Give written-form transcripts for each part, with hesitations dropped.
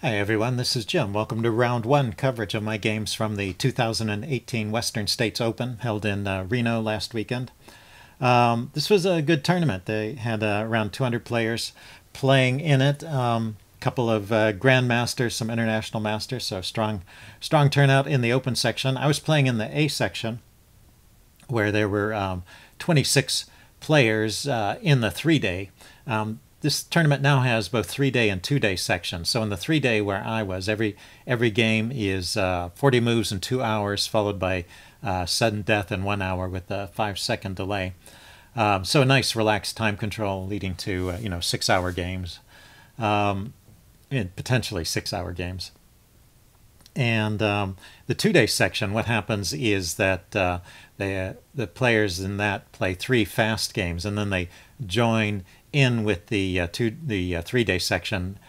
Hi everyone, this is Jim. Welcome to round one coverage of my games from the 2018 Western States Open held in Reno last weekend. This was a good tournament. They had around 200 players playing in it. A couple of grandmasters, some international masters, so strong turnout in the open section. I was playing in the A section where there were 26 players in the 3-day. This tournament now has both 3-day and 2-day sections. So in the 3-day where I was, every game is 40 moves in 2 hours, followed by sudden death in 1 hour with a 5-second delay. So a nice relaxed time control leading to 6-hour games, and potentially 6-hour games. And the 2-day section, what happens is that the players in that play 3 fast games, and then they join in with the 3-day section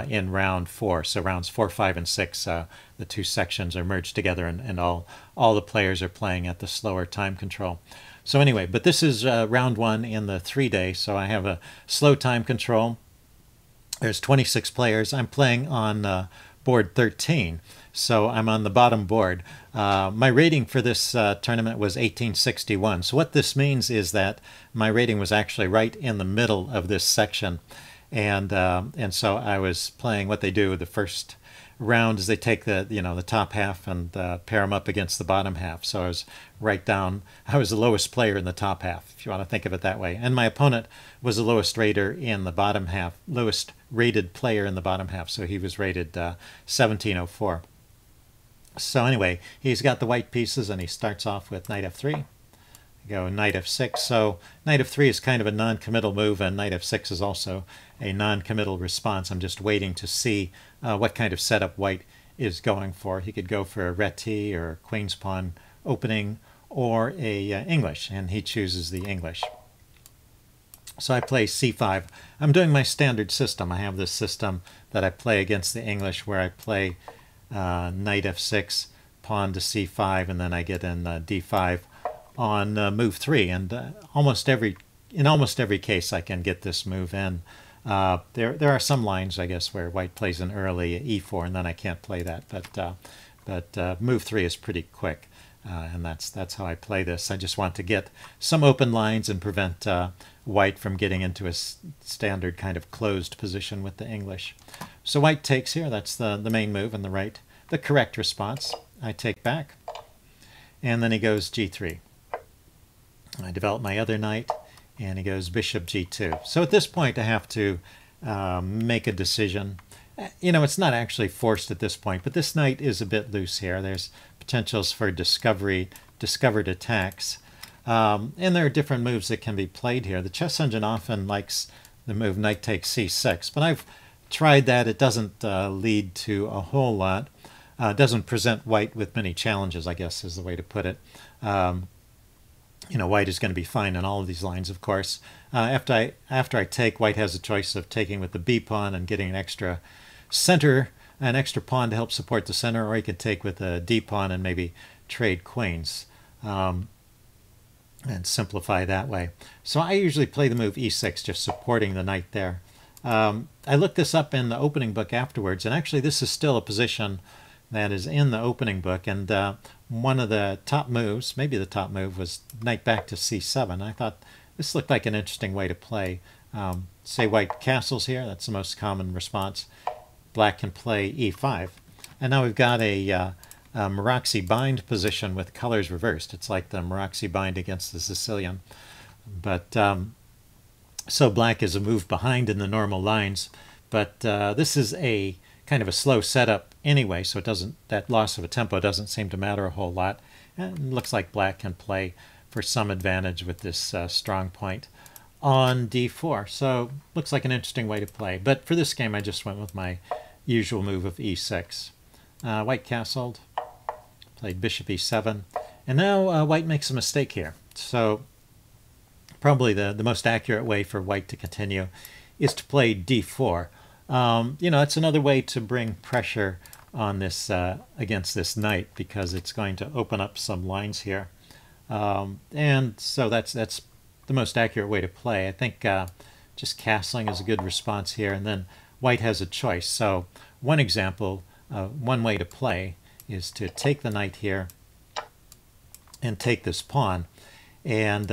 in round 4. So rounds 4, 5, and 6, the two sections are merged together, and all the players are playing at the slower time control. So anyway, but this is round 1 in the 3-day, so I have a slow time control. There's 26 players. I'm playing on board 13, so I'm on the bottom board. My rating for this tournament was 1861. So what this means is that my rating was actually right in the middle of this section, and so I was playing what they do the first round is they take the top half and pair them up against the bottom half. So I was right down. I was the lowest player in the top half, if you want to think of it that way. And my opponent was the lowest rater in the bottom half, lowest rated player in the bottom half. So he was rated 1704. So anyway, he's got the white pieces, and he starts off with knight f3. Go knight f6. So knight f3 is kind of a non-committal move, and knight f6 is also a non-committal response. I'm just waiting to see what kind of setup white is going for. He could go for a reti or queen's pawn opening or a English, and he chooses the English. So I play c5. I'm doing my standard system. I have this system that I play against the English where I play knight f6, pawn to c5, and then I get in d5 on move 3. And in almost every case I can get this move in. There are some lines, I guess, where white plays an early e4, and then I can't play that. But move 3 is pretty quick, and that's how I play this. I just want to get some open lines and prevent white from getting into a standard kind of closed position with the English. So white takes here. That's the main move on the right. The correct response. I take back, and then he goes g3. I develop my other knight, and he goes bishop g2. So at this point I have to make a decision. It's not actually forced at this point, but this knight is a bit loose here. There's potentials for discovered attacks. And there are different moves that can be played here. The chess engine often likes the move knight takes c6, but I've tried that. It doesn't lead to a whole lot. It doesn't present white with many challenges, I guess is the way to put it. White is going to be fine on all of these lines, of course. After I take, white has a choice of taking with the b pawn and getting an extra pawn to help support the center, or he could take with a d pawn and maybe trade queens and simplify that way. So I usually play the move e6, just supporting the knight there. I looked this up in the opening book afterwards, and actually this is still a position that is in the opening book, and one of the top moves, maybe the top move, was knight back to c7. I thought this looked like an interesting way to play. Say white castles here, that's the most common response. Black can play e5. And now we've got a Meraxi bind position with colors reversed. It's like the Meraxi bind against the Sicilian. But so black is a move behind in the normal lines, but this is a kind of a slow setup anyway, so that loss of a tempo doesn't seem to matter a whole lot. And it looks like black can play for some advantage with this strong point on d4. So looks like an interesting way to play. But for this game, I just went with my usual move of e6. White castled, played bishop e7, and now white makes a mistake here. So probably the most accurate way for white to continue is to play d4. It's another way to bring pressure on this against this knight, because it's going to open up some lines here, and so that's the most accurate way to play. I think just castling is a good response here, and then white has a choice. So one example, one way to play is to take the knight here and take this pawn and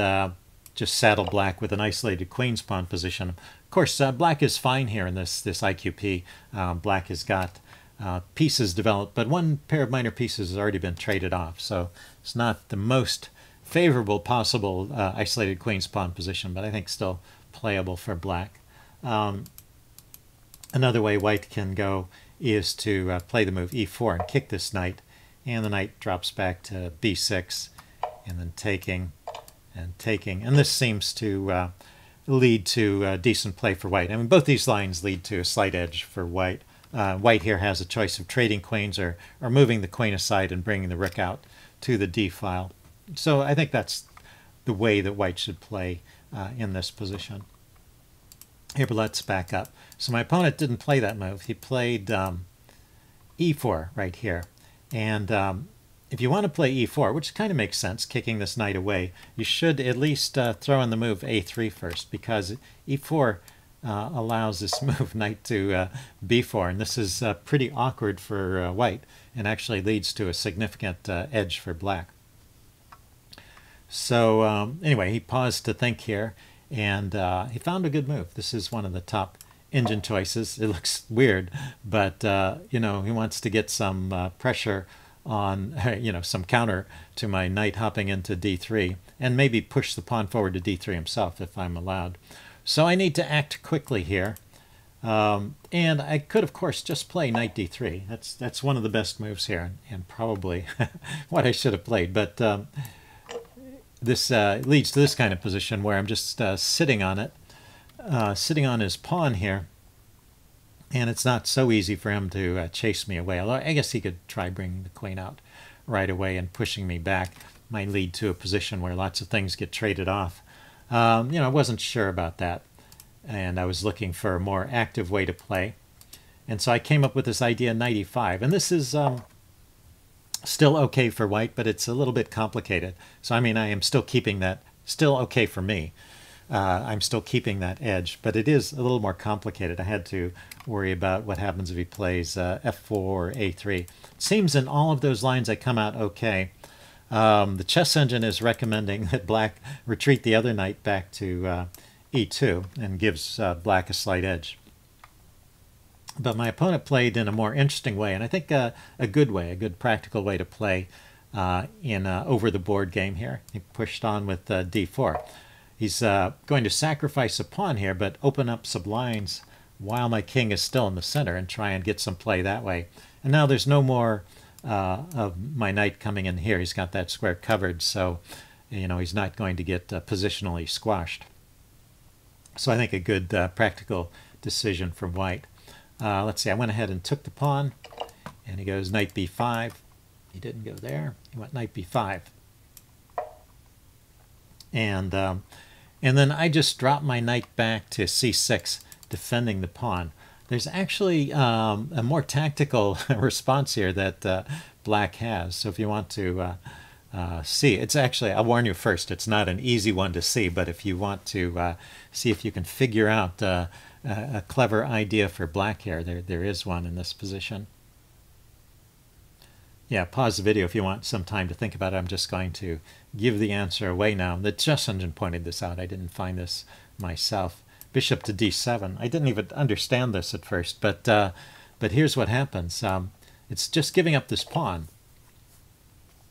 just saddle black with an isolated queen's pawn position. Of course, black is fine here in this IQP. Black has got pieces developed, but one pair of minor pieces has already been traded off, so it's not the most favorable possible isolated queen's pawn position, but I think still playable for black. Another way white can go is to play the move e4 and kick this knight, and the knight drops back to b6, and then taking and taking, and this seems to lead to decent play for white. I mean, both these lines lead to a slight edge for white. White here has a choice of trading queens or moving the queen aside and bringing the rook out to the d file. So I think that's the way that white should play in this position. Here, but let's back up. So my opponent didn't play that move. He played e4 right here. And if you want to play e4, which kind of makes sense, kicking this knight away, you should at least throw in the move a3 first, because e4 allows this move knight to b4, and this is pretty awkward for white and actually leads to a significant edge for black. So anyway, he paused to think here, and he found a good move. This is one of the top engine choices. It looks weird, but you know, he wants to get some pressure on, you know, some counter to my knight hopping into d3, and maybe push the pawn forward to d3 himself if I'm allowed. So I need to act quickly here, and I could, of course, just play knight d3. That's one of the best moves here, and probably what I should have played. But this leads to this kind of position where I'm just sitting on it, sitting on his pawn here, and it's not so easy for him to chase me away. Although I guess he could try bringing the queen out right away, and pushing me back might lead to a position where lots of things get traded off. You know, I wasn't sure about that, and I was looking for a more active way to play. And so I came up with this idea, knight e5. And this is still okay for white, but it's a little bit complicated. So, I mean, I am still keeping that, still okay for me. I'm still keeping that edge, but it is a little more complicated. I had to worry about what happens if he plays f4 or a3. It seems in all of those lines I come out okay. The chess engine is recommending that black retreat the other knight back to e2 and gives black a slight edge. But my opponent played in a more interesting way, and I think a good way, a good practical way to play in over the board game here. He pushed on with d4. He's going to sacrifice a pawn here, but open up some lines while my king is still in the center and try and get some play that way. And now there's no more of my knight coming in here. He's got that square covered, so you know, he's not going to get positionally squashed. So I think a good practical decision from white. Let's see, I went ahead and took the pawn, and he goes knight b5. He didn't go there. He went knight b5. And then I just dropped my knight back to c6, defending the pawn. There's actually a more tactical response here that black has. So if you want to see, it's actually, I'll warn you first, it's not an easy one to see, but if you want to see if you can figure out a clever idea for black here, there is one in this position. Yeah, pause the video if you want some time to think about it. I'm just going to give the answer away now. The chess engine pointed this out. I didn't find this myself. Bishop to d7. I didn't even understand this at first, but here's what happens. It's just giving up this pawn.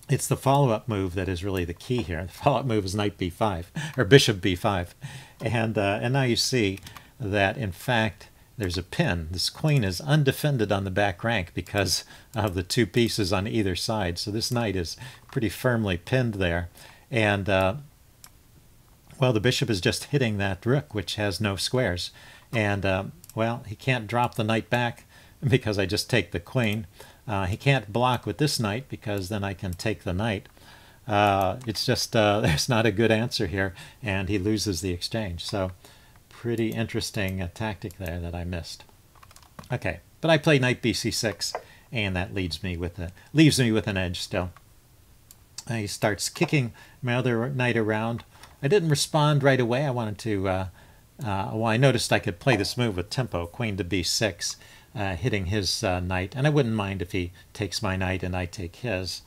It's the follow-up move that is really the key here. The follow-up move is knight b5, or bishop b5. And now you see that, in fact, there's a pin. This queen is undefended on the back rank because of the two pieces on either side. So this knight is pretty firmly pinned there. And, well, the bishop is just hitting that rook, which has no squares. And, well, he can't drop the knight back because I just take the queen. He can't block with this knight because then I can take the knight. It's just, there's not a good answer here, and he loses the exchange. So pretty interesting tactic there that I missed. Okay, but I play knight bc6, and that leaves me with an edge still. He starts kicking my other knight around. I didn't respond right away. I wanted to well, I noticed I could play this move with tempo, queen to b6, hitting his knight, and I wouldn't mind if he takes my knight and I take his,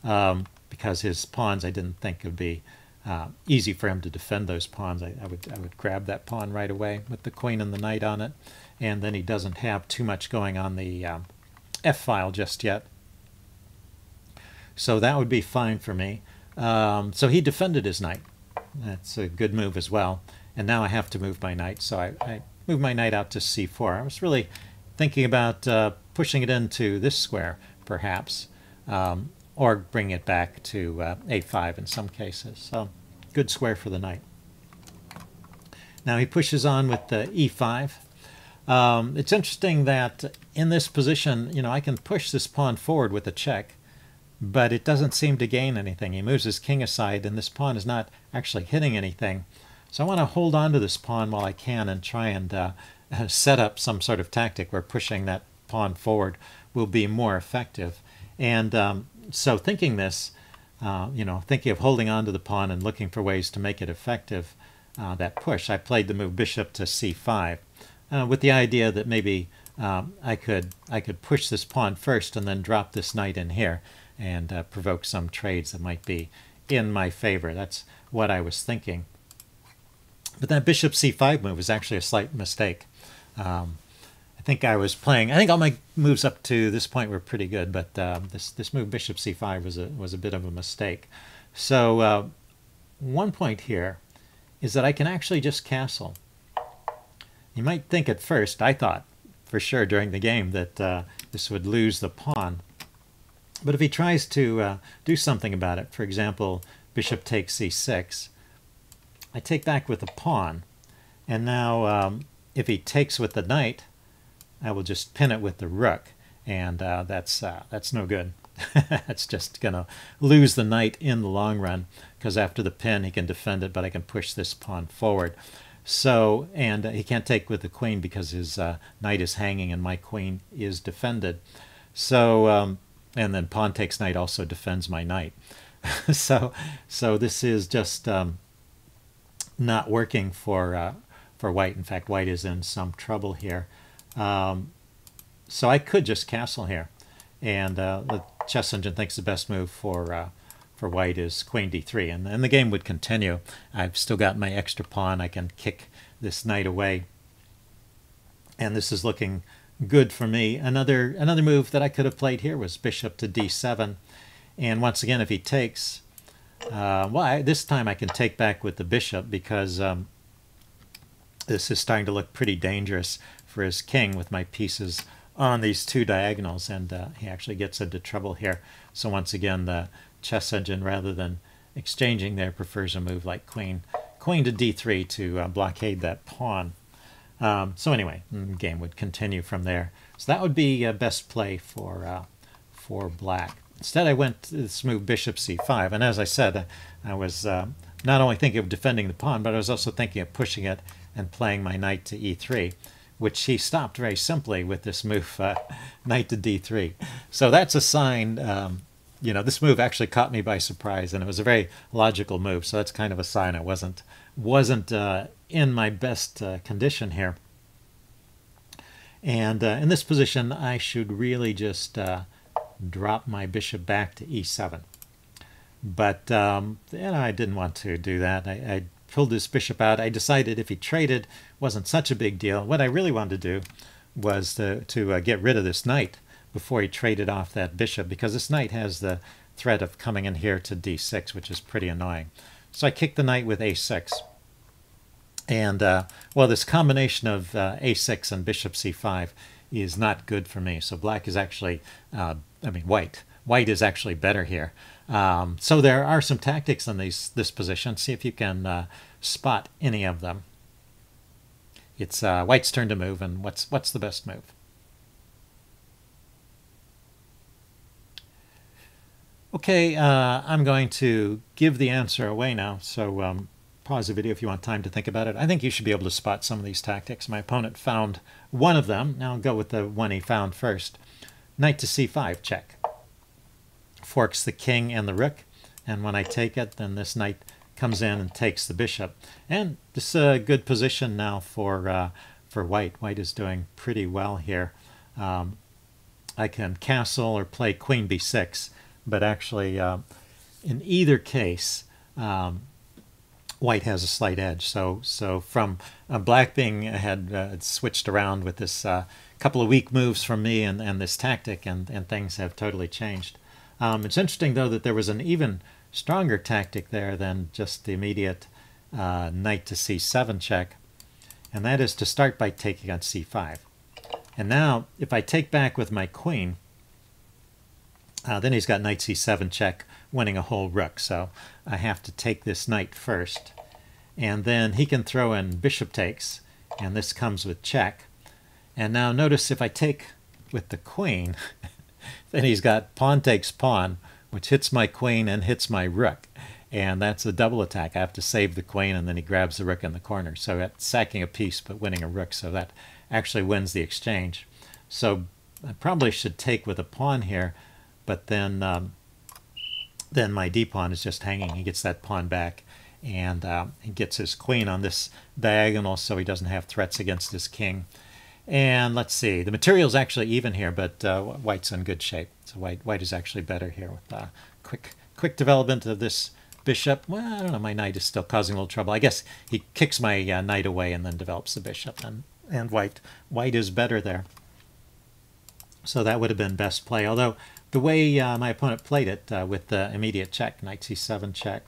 because his pawns, I didn't think it would be easy for him to defend those pawns. I would grab that pawn right away with the queen and the knight on it, and then he doesn't have too much going on the f-file just yet. So that would be fine for me. So he defended his knight. That's a good move as well. And now I have to move my knight, so I move my knight out to c4. I was really thinking about pushing it into this square, perhaps, or bring it back to a5 in some cases. So good square for the knight. Now he pushes on with e5. It's interesting that in this position, you know, I can push this pawn forward with a check, but it doesn't seem to gain anything. He moves his king aside, and this pawn is not actually hitting anything. So I want to hold on to this pawn while I can and try and set up some sort of tactic where pushing that pawn forward will be more effective. And so thinking this, you know, thinking of holding on to the pawn and looking for ways to make it effective, that push, I played the move bishop to c5 with the idea that maybe I could push this pawn first and then drop this knight in here and provoke some trades that might be in my favor. That's what I was thinking. But that bishop c5 move was actually a slight mistake. I think I think all my moves up to this point were pretty good, but this move bishop c5 was a bit of a mistake. So one point here is that I can actually just castle. You might think at first, I thought for sure during the game, that this would lose the pawn. But if he tries to do something about it, for example, bishop takes c6, I take back with the pawn, and now if he takes with the knight, I will just pin it with the rook, and that's no good. That's just going to lose the knight in the long run, because after the pin he can defend it, but I can push this pawn forward. So, and he can't take with the queen because his knight is hanging and my queen is defended. So, and then pawn takes knight also defends my knight. So this is just not working for white. In fact, white is in some trouble here. So I could just castle here, and the chess engine thinks the best move for white is queen d3, and the game would continue. I've still got my extra pawn. I can kick this knight away, and this is looking good for me. Another move that I could have played here was bishop to d7, and once again, if he takes, well, this time I can take back with the bishop, because this is starting to look pretty dangerous for his king with my pieces on these two diagonals, and he actually gets into trouble here. So once again, the chess engine, rather than exchanging there, prefers a move like queen to d3 to blockade that pawn. So anyway, the game would continue from there. So that would be best play for black. Instead, I went to this move bishop c5, and as I said, I was not only thinking of defending the pawn, but I was also thinking of pushing it and playing my knight to e3, which he stopped very simply with this move, knight to d3. So that's a sign, you know, this move actually caught me by surprise, and it was a very logical move. So that's kind of a sign I wasn't in my best condition here. And in this position, I should really just drop my bishop back to e7. But you know, I didn't want to do that. I pulled this bishop out. I decided if he traded, it wasn't such a big deal. What I really wanted to do was to get rid of this knight before he traded off that bishop, because this knight has the threat of coming in here to d6, which is pretty annoying. So I kicked the knight with a6. And, well, this combination of a6 and bishop c5 is not good for me. So black is actually, white. White is actually better here. So there are some tactics in this position. See if you can spot any of them. It's white's turn to move, and what's the best move? Okay, I'm going to give the answer away now, so pause the video if you want time to think about it. I think you should be able to spot some of these tactics. My opponent found one of them. Now I'll go with the one he found first. Knight to c5, check. Forks the king and the rook, and when I take it, then this knight comes in and takes the bishop. And this is a good position now for white. White is doing pretty well here. I can castle or play queen b6, but actually in either case, white has a slight edge. So from black being had switched around with this couple of weak moves from me and this tactic, and things have totally changed. It's interesting, though, that there was an even stronger tactic there than just the immediate knight to c7 check, and that is to start by taking on c5. And now, if I take back with my queen, then he's got knight c7 check, winning a whole rook. So I have to take this knight first. And then he can throw in bishop takes, and this comes with check. And now notice if I take with the queen, then he's got pawn takes pawn, which hits my queen and hits my rook. And that's a double attack. I have to save the queen, and then he grabs the rook in the corner. So that's sacking a piece but winning a rook, so that actually wins the exchange. So I probably should take with a pawn here, but then my d-pawn is just hanging. He gets that pawn back, and he gets his queen on this diagonal, so he doesn't have threats against his king. And let's see, the material's actually even here, but white's in good shape. So white is actually better here with quick development of this bishop. Well, I don't know, my knight is still causing a little trouble. I guess he kicks my knight away and then develops the bishop, and white is better there. So that would have been best play, although the way my opponent played it with the immediate check, knight c7 check,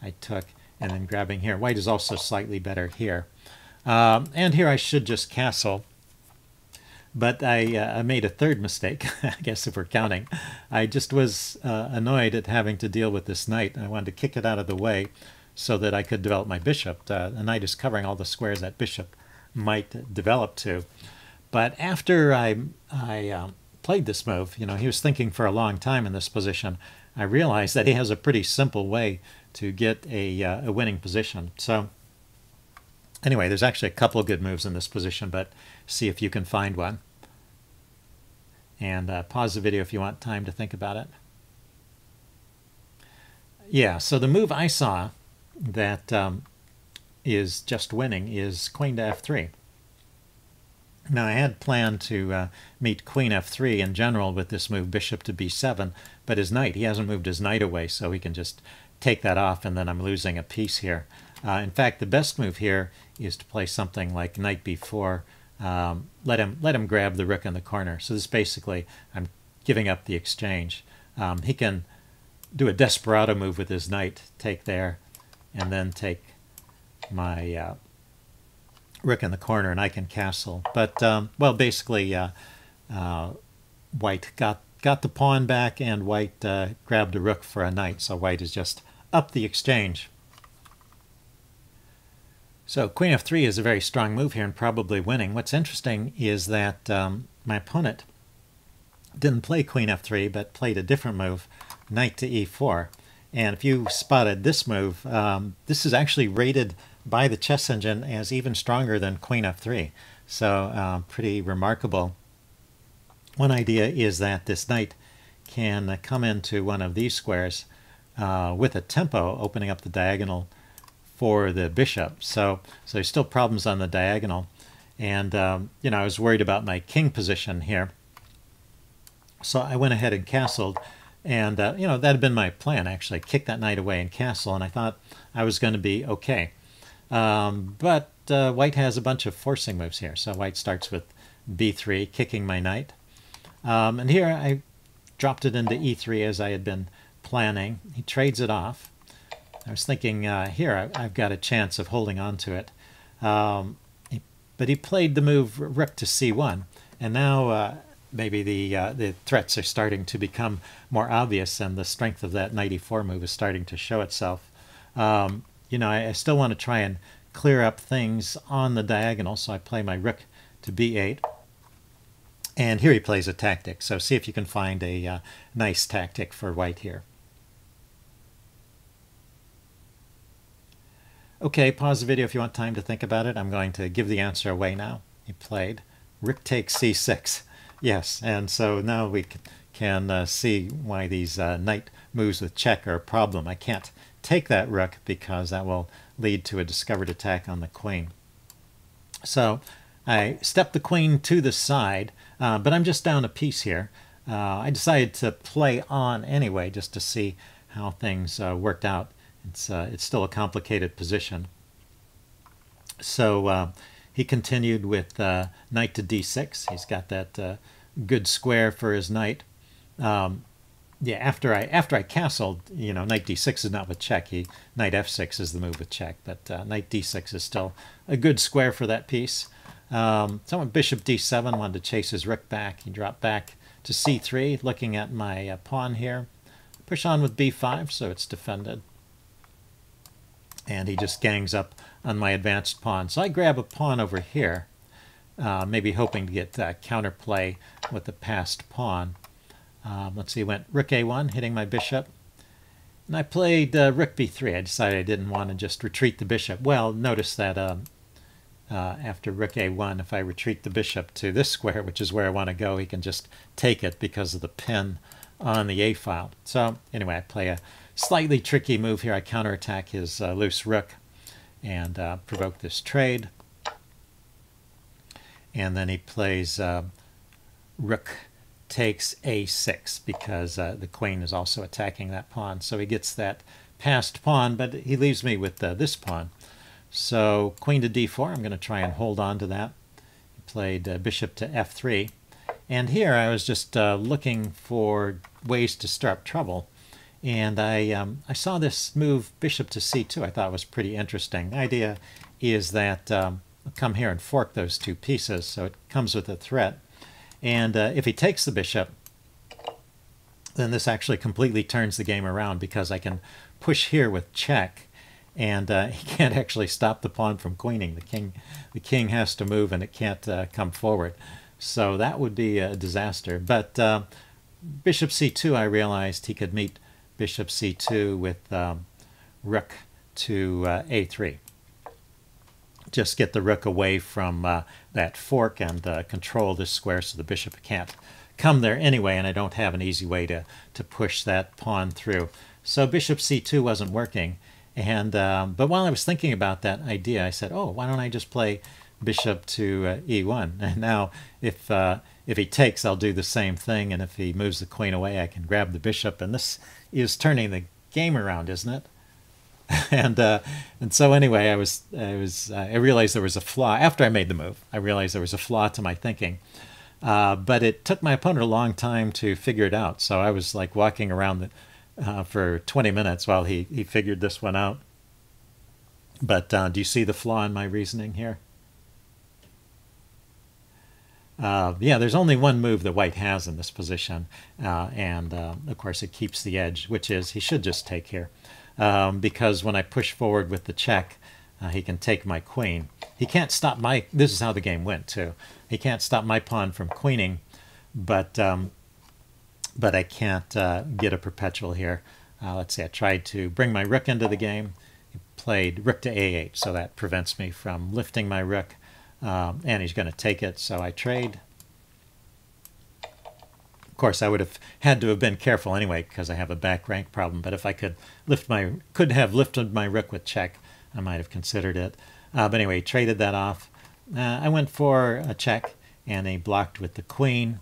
I took, and then grabbing here. White is also slightly better here. And here I should just castle. But I made a third mistake, I guess if we're counting. I just was annoyed at having to deal with this knight, and I wanted to kick it out of the way so that I could develop my bishop. The knight is covering all the squares that bishop might develop to. But after I played this move, he was thinking for a long time in this position, I realized that he has a pretty simple way to get a winning position. So anyway, there's actually a couple of good moves in this position, but see if you can find one. And pause the video if you want time to think about it. Yeah, so the move I saw that is just winning is queen to f3. Now, I had planned to meet queen f3 in general with this move, bishop to b7, but his knight, he hasn't moved his knight away, so he can just take that off, and then I'm losing a piece here. In fact, the best move here is to play something like knight b4, let him grab the rook in the corner. So this basically, I'm giving up the exchange. He can do a desperado move with his knight, take there, and then take my rook in the corner, and I can castle. But well, basically, white got the pawn back, and white grabbed a rook for a knight. So white is just up the exchange. So queen f3 is a very strong move here and probably winning. What's interesting is that my opponent didn't play queen f3, but played a different move, knight to e4. And if you spotted this move, this is actually rated by the chess engine as even stronger than queen f3. So pretty remarkable. One idea is that this knight can come into one of these squares with a tempo, opening up the diagonal for the bishop. So there's still problems on the diagonal. And, I was worried about my king position here. So I went ahead and castled. And, that had been my plan, actually, kick that knight away and castle. And I thought I was going to be okay. But white has a bunch of forcing moves here. So white starts with b3, kicking my knight. And here I dropped it into e3 as I had been planning. He trades it off. I was thinking here I've got a chance of holding on to it. But he played the move rook to c1. And now maybe the threats are starting to become more obvious, and the strength of that knight e4 move is starting to show itself. I still want to try and clear up things on the diagonal, so I play my rook to b8. And here he plays a tactic, so see if you can find a nice tactic for white here. Okay, pause the video if you want time to think about it. I'm going to give the answer away now. He played rook takes c6. Yes, and so now we can see why these knight moves with check are a problem. I can't take that rook because that will lead to a discovered attack on the queen. So I step the queen to the side, but I'm just down a piece here. I decided to play on anyway just to see how things worked out. It's still a complicated position. So he continued with knight to d6. He's got that good square for his knight. Yeah, after I castled, knight d6 is not with check. Knight f6 is the move with check, but knight d6 is still a good square for that piece. So I went bishop d7, wanted to chase his rook back. He dropped back to c3, looking at my pawn here. Push on with b5, so it's defended. And he just gangs up on my advanced pawn. So I grab a pawn over here, maybe hoping to get counterplay with the passed pawn. Let's see, went rook a1, hitting my bishop. And I played rook b3. I decided I didn't want to just retreat the bishop. Well, notice that after rook a1, if I retreat the bishop to this square, which is where I want to go, he can just take it because of the pin on the a file. So anyway, I play a slightly tricky move here. I counterattack his loose rook and provoke this trade. And then he plays rook takes a6 because the queen is also attacking that pawn. So he gets that passed pawn, but he leaves me with this pawn. So queen to d4, I'm going to try and hold on to that. He played bishop to f3. And here I was just looking for ways to stir up trouble. And I saw this move bishop to c2. I thought it was pretty interesting. The idea is that I'll come here and fork those two pieces, so it comes with a threat. And if he takes the bishop, then this actually completely turns the game around because I can push here with check, and he can't actually stop the pawn from queening. The king has to move, and it can't come forward. So that would be a disaster. But bishop c2, I realized he could meet bishop c2 with rook to a3. Just get the rook away from that fork and control this square so the bishop can't come there anyway, and I don't have an easy way to push that pawn through. So bishop c2 wasn't working, and but while I was thinking about that idea, I said, oh, why don't I just play bishop to e1? And now if he takes, I'll do the same thing, and if he moves the queen away, I can grab the bishop, and this is turning the game around, isn't it? And so anyway, I realized there was a flaw after I made the move. I realized there was a flaw to my thinking, but it took my opponent a long time to figure it out. So I was like walking around for 20 minutes while he figured this one out. But do you see the flaw in my reasoning here? Yeah, there's only one move that white has in this position, and of course it keeps the edge, which is he should just take here. Because when I push forward with the check, he can take my queen. He can't stop my... This is how the game went, too. He can't stop my pawn from queening, but I can't get a perpetual here. Let's see, I tried to bring my rook into the game. He played rook to a8, so that prevents me from lifting my rook, and he's going to take it, so I trade. Of course, I would have had to have been careful anyway because I have a back rank problem. But if I could have lifted my rook with check, I might have considered it. But anyway, he traded that off. I went for a check, and he blocked with the queen.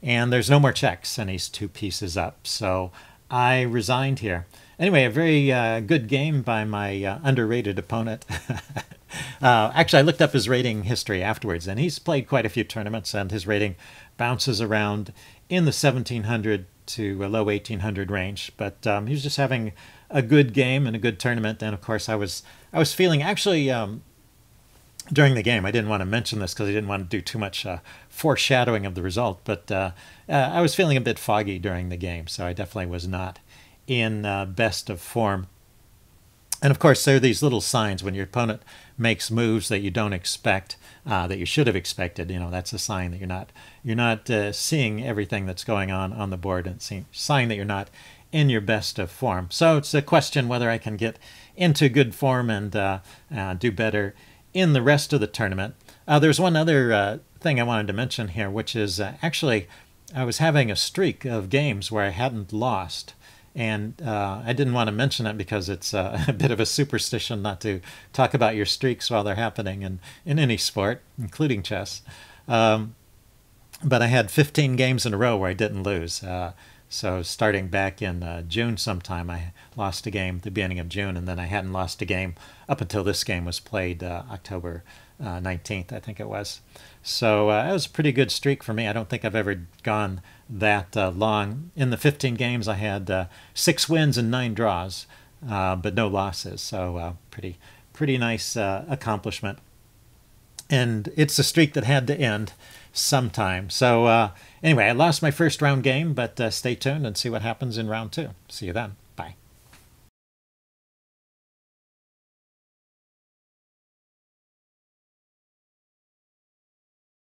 And there's no more checks, and he's 2 pieces up. So I resigned here. Anyway, a very good game by my underrated opponent. Actually, I looked up his rating history afterwards, and he's played quite a few tournaments, and his rating bounces around in the 1700 to low 1800 range. But he was just having a good game and a good tournament. And of course, I was feeling actually during the game. I didn't want to mention this because I didn't want to do too much foreshadowing of the result. But I was feeling a bit foggy during the game, so I definitely was not in best of form. And of course, there are these little signs when your opponent makes moves that you don't expect, that you should have expected. That's a sign that you're not seeing everything that's going on the board, and it's a sign that you're not in your best of form. So it's a question whether I can get into good form and do better in the rest of the tournament. There's one other thing I wanted to mention here, which is actually I was having a streak of games where I hadn't lost. And I didn't want to mention it because it's a bit of a superstition not to talk about your streaks while they're happening in any sport, including chess. But I had 15 games in a row where I didn't lose. So starting back in June sometime, I lost a game at the beginning of June, and then I hadn't lost a game up until this game was played October 19th, I think it was. So that was a pretty good streak for me. I don't think I've ever gone that long. In the 15 games, I had 6 wins and 9 draws, but no losses. So pretty nice accomplishment. And it's a streak that had to end sometime. So anyway, I lost my first round game, but stay tuned and see what happens in round 2. See you then.